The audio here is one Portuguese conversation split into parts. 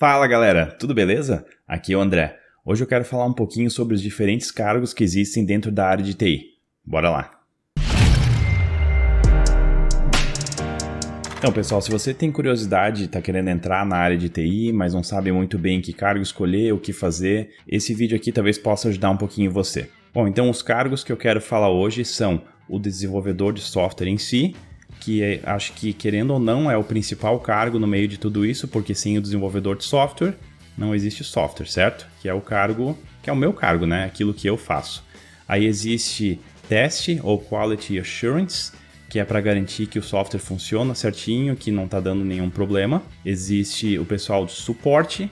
Fala galera, tudo beleza? Aqui é o André. Hoje eu quero falar um pouquinho sobre os diferentes cargos que existem dentro da área de TI. Bora lá! Então pessoal, se você tem curiosidade e está querendo entrar na área de TI, mas não sabe muito bem que cargo escolher, o que fazer, esse vídeo aqui talvez possa ajudar um pouquinho você. Bom, então os cargos que eu quero falar hoje são o desenvolvedor de software em si, que acho que, querendo ou não, é o principal cargo no meio de tudo isso, porque sem o desenvolvedor de software, não existe software, certo? Que é o cargo, que é o meu cargo, né? Aquilo que eu faço. Aí existe teste ou Quality Assurance, que é para garantir que o software funciona certinho, que não está dando nenhum problema. Existe o pessoal de suporte,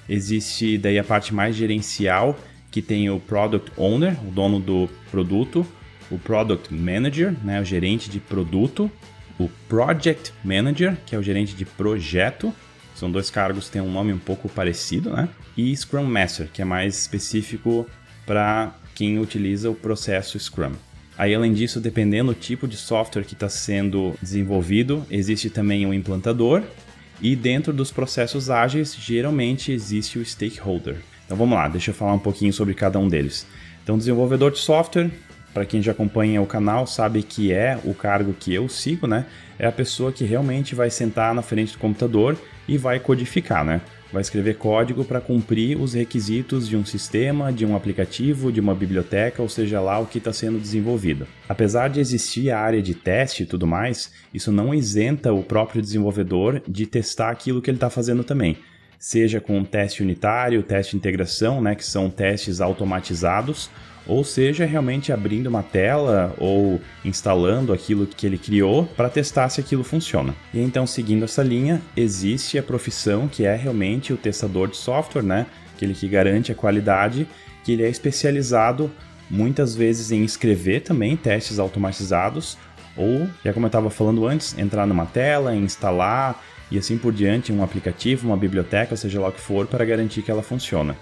existe daí a parte mais gerencial, que tem o Product Owner, o dono do produto, o Product Manager, né, o gerente de produto, o Project Manager, que é o gerente de projeto, são dois cargos que têm um nome um pouco parecido, né? E Scrum Master, que é mais específico para quem utiliza o processo Scrum. Aí, além disso, dependendo do tipo de software que está sendo desenvolvido, existe também o implantador e dentro dos processos ágeis, geralmente existe o stakeholder. Então vamos lá, deixa eu falar um pouquinho sobre cada um deles. Então, desenvolvedor de software, para quem já acompanha o canal, sabe que é o cargo que eu sigo, né? É a pessoa que realmente vai sentar na frente do computador e vai codificar, né? Vai escrever código para cumprir os requisitos de um sistema, de um aplicativo, de uma biblioteca, ou seja lá o que está sendo desenvolvido. Apesar de existir a área de teste e tudo mais, isso não isenta o próprio desenvolvedor de testar aquilo que ele está fazendo também. Seja com teste unitário, teste de integração, né, que são testes automatizados, ou seja, realmente abrindo uma tela ou instalando aquilo que ele criou para testar se aquilo funciona. E então, seguindo essa linha, existe a profissão que é realmente o testador de software, né? Aquele que garante a qualidade, que ele é especializado muitas vezes em escrever também testes automatizados, ou, já como eu estava falando antes, entrar numa tela, instalar e assim por diante, um aplicativo, uma biblioteca, seja lá o que for, para garantir que ela funciona.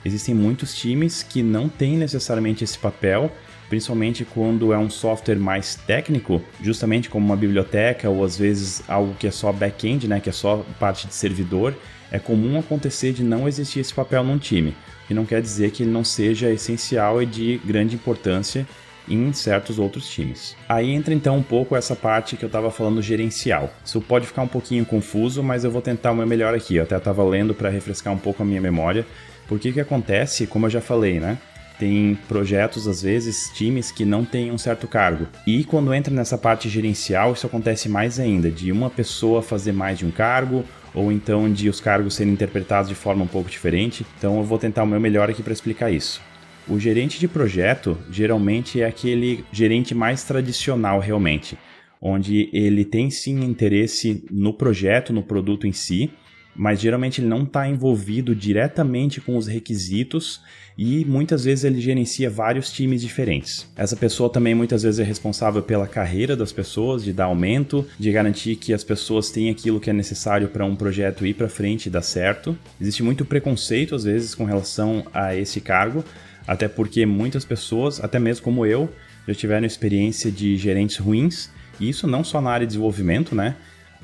Existem muitos times que não têm necessariamente esse papel, principalmente quando é um software mais técnico, justamente como uma biblioteca ou às vezes algo que é só back-end, né, que é só parte de servidor. É comum acontecer de não existir esse papel num time, e não quer dizer que ele não seja essencial e de grande importância em certos outros times. Aí entra então um pouco essa parte que eu estava falando gerencial. Isso pode ficar um pouquinho confuso, mas eu vou tentar o meu melhor aqui. Eu até estava lendo para refrescar um pouco a minha memória. Porque o que acontece, como eu já falei, né? Tem projetos, às vezes, times que não têm um certo cargo. E quando entra nessa parte gerencial, isso acontece mais ainda, de uma pessoa fazer mais de um cargo, ou então de os cargos serem interpretados de forma um pouco diferente. Então eu vou tentar o meu melhor aqui para explicar isso. O gerente de projeto, geralmente, é aquele gerente mais tradicional, realmente, onde ele tem sim interesse no projeto, no produto em si, mas geralmente ele não está envolvido diretamente com os requisitos e muitas vezes ele gerencia vários times diferentes. Essa pessoa também muitas vezes é responsável pela carreira das pessoas, de dar aumento, de garantir que as pessoas têm aquilo que é necessário para um projeto ir para frente e dar certo. Existe muito preconceito às vezes com relação a esse cargo, até porque muitas pessoas, até mesmo como eu, já tiveram experiência de gerentes ruins, e isso não só na área de desenvolvimento, né?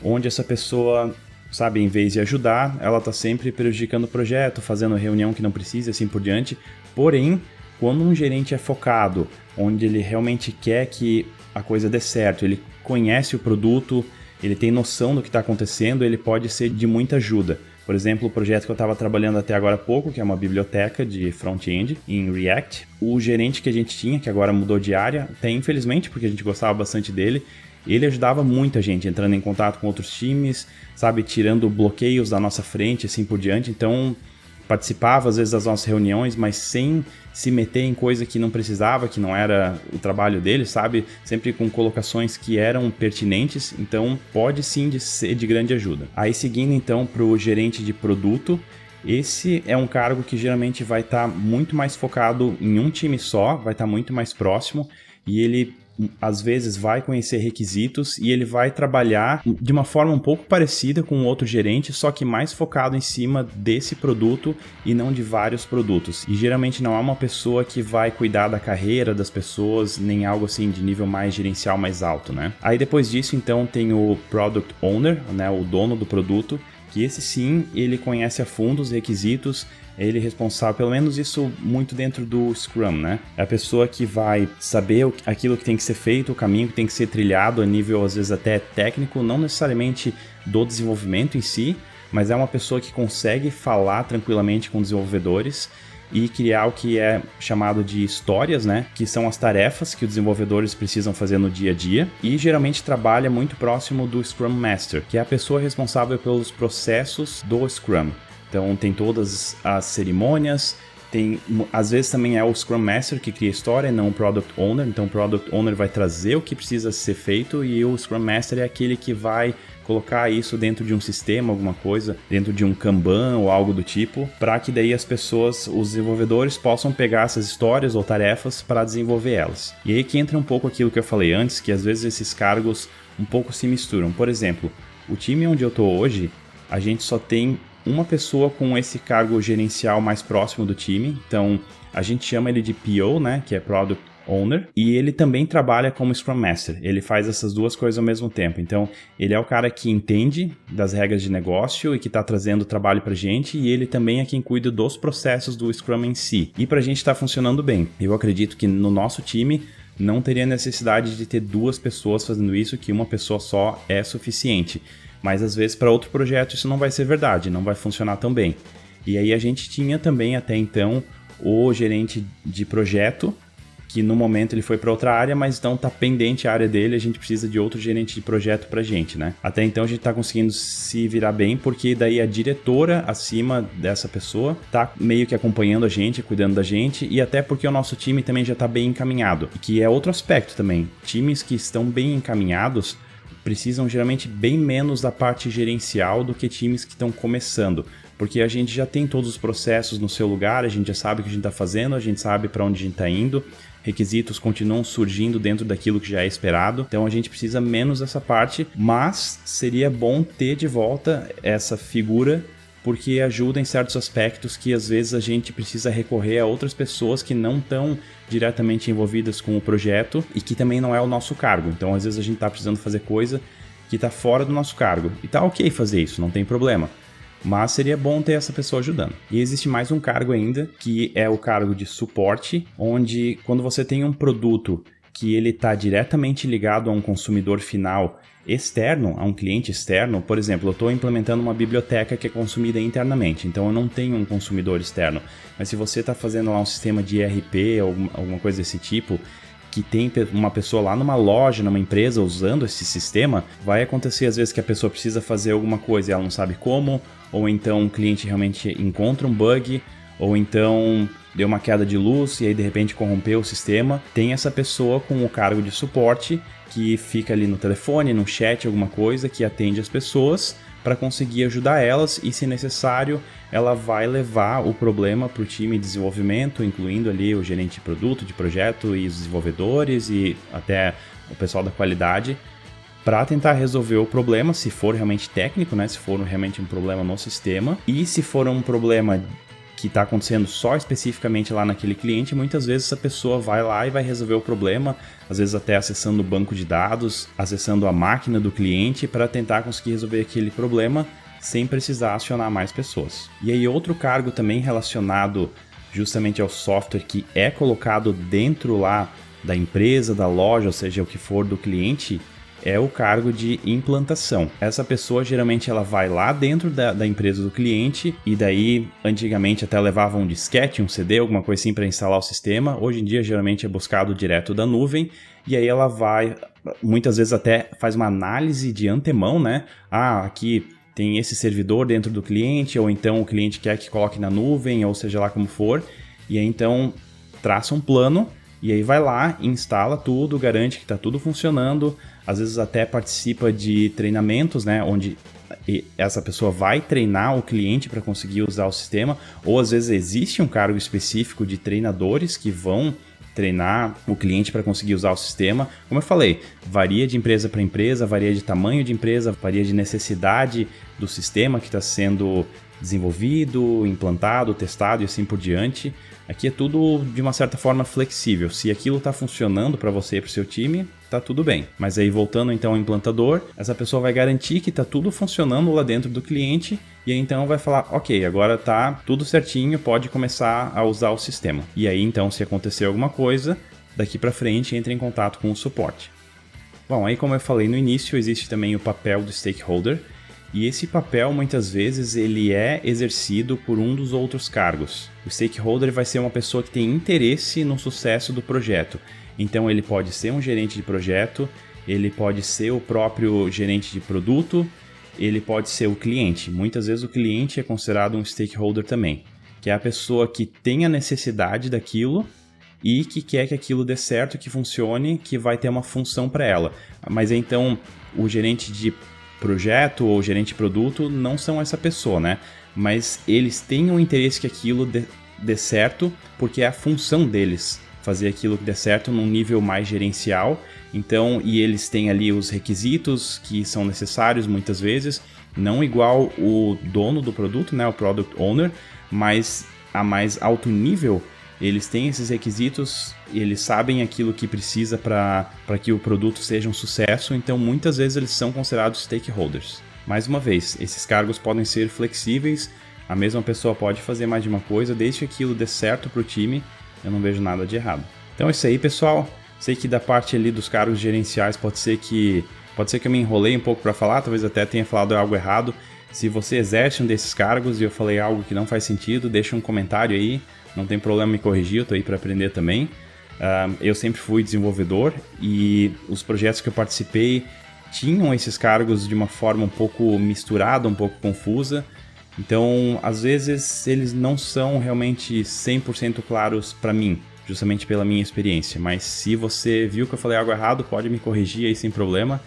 Onde essa pessoa, sabe, em vez de ajudar, ela está sempre prejudicando o projeto, fazendo reunião que não precisa e assim por diante. Porém, quando um gerente é focado, onde ele realmente quer que a coisa dê certo, ele conhece o produto, ele tem noção do que está acontecendo, ele pode ser de muita ajuda. Por exemplo, o projeto que eu estava trabalhando até agora há pouco, que é uma biblioteca de front-end em React, o gerente que a gente tinha, que agora mudou de área, até infelizmente, porque a gente gostava bastante dele, ele ajudava muita gente, entrando em contato com outros times, sabe, tirando bloqueios da nossa frente, assim por diante. Então, participava às vezes das nossas reuniões, mas sem se meter em coisa que não precisava, que não era o trabalho dele, sabe? Sempre com colocações que eram pertinentes, então pode sim ser de grande ajuda. Aí seguindo então para o gerente de produto, esse é um cargo que geralmente vai estar muito mais focado em um time só, vai estar muito mais próximo e ele às vezes vai conhecer requisitos e ele vai trabalhar de uma forma um pouco parecida com outro gerente, só que mais focado em cima desse produto e não de vários produtos. E geralmente não é uma pessoa que vai cuidar da carreira das pessoas, nem algo assim de nível mais gerencial mais alto, né? Aí depois disso, então, tem o Product Owner, né, o dono do produto, que esse sim, ele conhece a fundo os requisitos, ele é responsável, pelo menos isso muito dentro do Scrum, né? É a pessoa que vai saber aquilo que tem que ser feito, o caminho que tem que ser trilhado a nível, às vezes, até técnico, não necessariamente do desenvolvimento em si, mas é uma pessoa que consegue falar tranquilamente com desenvolvedores e criar o que é chamado de histórias, né? Que são as tarefas que os desenvolvedores precisam fazer no dia a dia, e geralmente trabalha muito próximo do Scrum Master, que é a pessoa responsável pelos processos do Scrum. Então tem todas as cerimônias, às vezes também é o Scrum Master que cria a história, não o Product Owner. Então o Product Owner vai trazer o que precisa ser feito e o Scrum Master é aquele que vai colocar isso dentro de um sistema, alguma coisa, dentro de um Kanban ou algo do tipo, para que daí as pessoas, os desenvolvedores, possam pegar essas histórias ou tarefas para desenvolver elas. E aí que entra um pouco aquilo que eu falei antes, que às vezes esses cargos um pouco se misturam. Por exemplo, o time onde eu estou hoje, a gente só tem uma pessoa com esse cargo gerencial mais próximo do time, então a gente chama ele de PO, né, que é Product Owner, e ele também trabalha como Scrum Master, ele faz essas duas coisas ao mesmo tempo, então ele é o cara que entende das regras de negócio e que está trazendo trabalho pra gente, e ele também é quem cuida dos processos do Scrum em si, e pra gente está funcionando bem. Eu acredito que no nosso time não teria necessidade de ter duas pessoas fazendo isso, que uma pessoa só é suficiente. Mas às vezes para outro projeto isso não vai ser verdade, não vai funcionar tão bem. E aí a gente tinha também até então o gerente de projeto, que no momento ele foi para outra área, mas então está pendente a área dele, a gente precisa de outro gerente de projeto para a gente, né? Até então a gente está conseguindo se virar bem, porque daí a diretora acima dessa pessoa está meio que acompanhando a gente, cuidando da gente, e até porque o nosso time também já está bem encaminhado, que é outro aspecto também. Times que estão bem encaminhados precisam geralmente bem menos da parte gerencial do que times que estão começando, porque a gente já tem todos os processos no seu lugar, a gente já sabe o que a gente está fazendo, a gente sabe para onde a gente está indo, requisitos continuam surgindo dentro daquilo que já é esperado, então a gente precisa menos dessa parte, mas seria bom ter de volta essa figura, porque ajuda em certos aspectos que às vezes a gente precisa recorrer a outras pessoas que não estão diretamente envolvidas com o projeto e que também não é o nosso cargo. Então às vezes a gente está precisando fazer coisa que está fora do nosso cargo. E tá ok fazer isso, não tem problema. Mas seria bom ter essa pessoa ajudando. E existe mais um cargo ainda, que é o cargo de suporte, onde quando você tem um produto que ele está diretamente ligado a um consumidor final externo, a um cliente externo, por exemplo, eu estou implementando uma biblioteca que é consumida internamente, então eu não tenho um consumidor externo. Mas se você está fazendo lá um sistema de ERP ou alguma coisa desse tipo, que tem uma pessoa lá numa loja, numa empresa usando esse sistema, vai acontecer às vezes que a pessoa precisa fazer alguma coisa e ela não sabe como, ou então o cliente realmente encontra um bug, ou então deu uma queda de luz e aí de repente corrompeu o sistema. Tem essa pessoa com o cargo de suporte que fica ali no telefone, no chat, alguma coisa, que atende as pessoas para conseguir ajudar elas e, se necessário, ela vai levar o problema para o time de desenvolvimento, incluindo ali o gerente de produto, de projeto e os desenvolvedores e até o pessoal da qualidade, para tentar resolver o problema, se for realmente técnico, né? Se for realmente um problema no sistema, e se for um problema que está acontecendo só especificamente lá naquele cliente, muitas vezes essa pessoa vai lá e vai resolver o problema, às vezes até acessando o banco de dados, acessando a máquina do cliente para tentar conseguir resolver aquele problema sem precisar acionar mais pessoas. E aí outro cargo também relacionado justamente ao software que é colocado dentro lá da empresa, da loja, ou seja, o que for do cliente, é o cargo de implantação. Essa pessoa geralmente ela vai lá dentro da empresa do cliente e daí antigamente até levava um disquete, um CD, alguma coisa assim para instalar o sistema. Hoje em dia geralmente é buscado direto da nuvem e aí ela vai, muitas vezes até faz uma análise de antemão, né? Aqui tem esse servidor dentro do cliente, ou então o cliente quer que coloque na nuvem, ou seja lá como for, e aí então traça um plano e aí vai lá, instala tudo, garante que está tudo funcionando, às vezes até participa de treinamentos, né, onde essa pessoa vai treinar o cliente para conseguir usar o sistema, ou às vezes existe um cargo específico de treinadores que vão treinar o cliente para conseguir usar o sistema. Como eu falei, varia de empresa para empresa, varia de tamanho de empresa, varia de necessidade do sistema que está sendo desenvolvido, implantado, testado e assim por diante. Aqui é tudo de uma certa forma flexível. Se aquilo está funcionando para você e para o seu time, tá tudo bem. Mas aí voltando então ao implantador, essa pessoa vai garantir que tá tudo funcionando lá dentro do cliente e aí então vai falar, ok, agora tá tudo certinho, pode começar a usar o sistema. E aí então, se acontecer alguma coisa, daqui para frente entre em contato com o suporte. Bom, aí como eu falei no início, existe também o papel do stakeholder. E esse papel, muitas vezes, ele é exercido por um dos outros cargos. O stakeholder vai ser uma pessoa que tem interesse no sucesso do projeto. Então, ele pode ser um gerente de projeto, ele pode ser o próprio gerente de produto, ele pode ser o cliente. Muitas vezes, o cliente é considerado um stakeholder também, que é a pessoa que tem a necessidade daquilo e que quer que aquilo dê certo, que funcione, que vai ter uma função para ela. Mas, então, o gerente de projeto ou gerente de produto não são essa pessoa, né? Mas eles têm um interesse que aquilo dê certo, porque é a função deles fazer aquilo que dê certo num nível mais gerencial. Então, e eles têm ali os requisitos que são necessários muitas vezes, não igual o dono do produto, né? O product owner, mas a mais alto nível. Eles têm esses requisitos e eles sabem aquilo que precisa para que o produto seja um sucesso, então muitas vezes eles são considerados stakeholders. Mais uma vez, esses cargos podem ser flexíveis, a mesma pessoa pode fazer mais de uma coisa, desde que aquilo dê certo para o time, eu não vejo nada de errado. Então é isso aí, pessoal. Sei que da parte ali dos cargos gerenciais pode ser que eu me enrolei um pouco para falar, talvez até tenha falado algo errado. Se você exerce um desses cargos e eu falei algo que não faz sentido, deixa um comentário aí. Não tem problema me corrigir, eu estou aí para aprender também. Eu sempre fui desenvolvedor e os projetos que eu participei tinham esses cargos de uma forma um pouco misturada, um pouco confusa. Então, às vezes, eles não são realmente 100% claros para mim, justamente pela minha experiência. Mas se você viu que eu falei algo errado, pode me corrigir aí sem problema,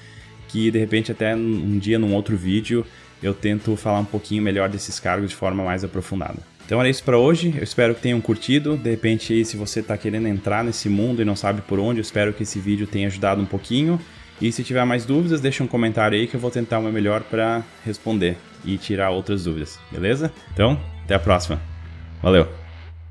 que de repente até um dia, num outro vídeo, eu tento falar um pouquinho melhor desses cargos de forma mais aprofundada. Então era isso para hoje, eu espero que tenham curtido. De repente aí, se você está querendo entrar nesse mundo e não sabe por onde, eu espero que esse vídeo tenha ajudado um pouquinho. E se tiver mais dúvidas, deixa um comentário aí que eu vou tentar o meu melhor para responder e tirar outras dúvidas, beleza? Então, até a próxima. Valeu!